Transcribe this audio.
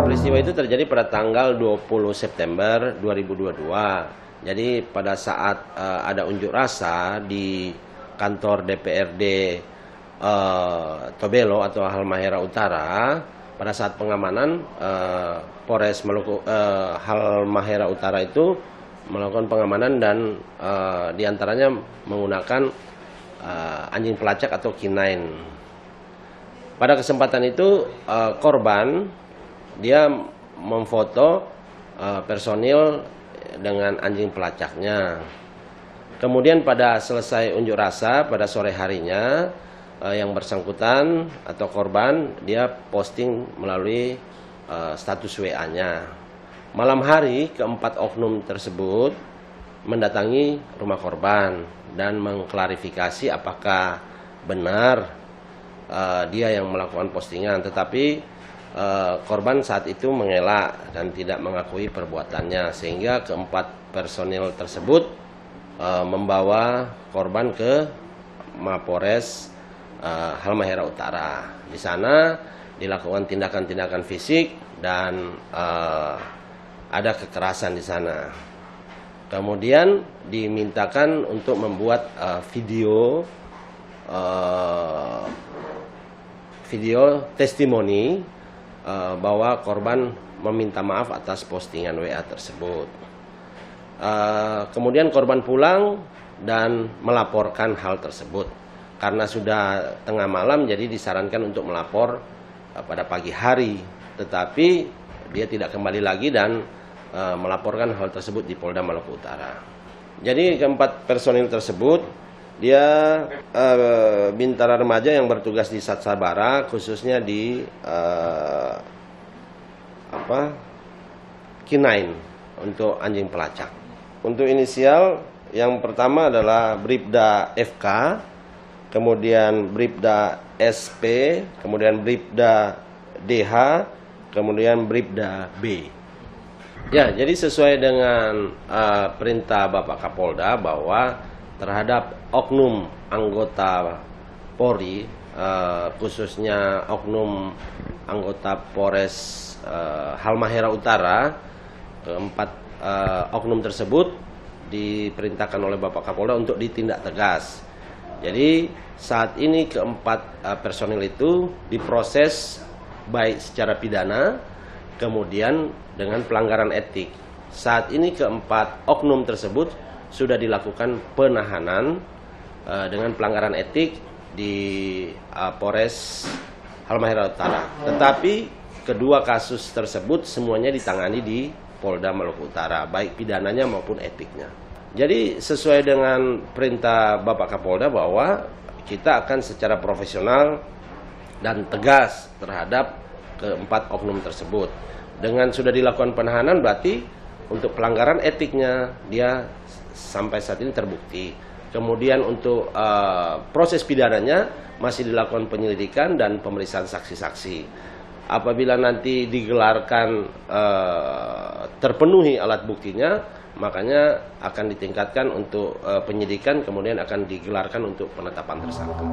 Peristiwa itu terjadi pada tanggal 20 September 2022. Jadi pada saat ada unjuk rasa di kantor DPRD Tobelo atau Halmahera Utara, pada saat pengamanan Polres Maluku Halmahera Utara itu melakukan pengamanan dan diantaranya menggunakan anjing pelacak atau K9. Pada kesempatan itu korban dia memfoto personil dengan anjing pelacaknya. Kemudian pada selesai unjuk rasa pada sore harinya, yang bersangkutan atau korban dia posting melalui status WA-nya. Malam hari keempat oknum tersebut mendatangi rumah korban dan mengklarifikasi apakah benar dia yang melakukan postingan, tetapi korban saat itu mengelak dan tidak mengakui perbuatannya, sehingga keempat personil tersebut membawa korban ke Mapores Halmahera Utara. Di sana dilakukan tindakan-tindakan fisik dan ada kekerasan di sana. Kemudian dimintakan untuk membuat video testimoni bahwa korban meminta maaf atas postingan WA tersebut. Kemudian korban pulang dan melaporkan hal tersebut. Karena sudah tengah malam, jadi disarankan untuk melapor pada pagi hari. Tetapi dia tidak kembali lagi dan melaporkan hal tersebut di Polda Maluku Utara. Jadi keempat personil tersebut dia bintara remaja yang bertugas di Sat Sabara, khususnya di K9 untuk anjing pelacak. Untuk inisial yang pertama adalah Bribda FK, kemudian Bribda SP, kemudian Bribda DH, kemudian Bribda B. Ya, jadi sesuai dengan perintah Bapak Kapolda bahwa terhadap oknum anggota Polri, khususnya oknum anggota Polres Halmahera Utara, keempat oknum tersebut diperintahkan oleh Bapak Kapolda untuk ditindak tegas. Jadi saat ini keempat personil itu diproses baik secara pidana, kemudian dengan pelanggaran etik. Saat ini keempat oknum tersebut sudah dilakukan penahanan dengan pelanggaran etik di Polres Halmahera Utara. Tetapi kedua kasus tersebut semuanya ditangani di Polda Maluku Utara, baik pidananya maupun etiknya. Jadi sesuai dengan perintah Bapak Kapolda bahwa kita akan secara profesional dan tegas terhadap keempat oknum tersebut. Dengan sudah dilakukan penahanan, berarti untuk pelanggaran etiknya dia sampai saat ini terbukti. Kemudian untuk proses pidananya masih dilakukan penyelidikan dan pemeriksaan saksi-saksi. Apabila nanti digelarkan terpenuhi alat buktinya, makanya akan ditingkatkan untuk penyidikan, kemudian akan digelarkan untuk penetapan tersangka.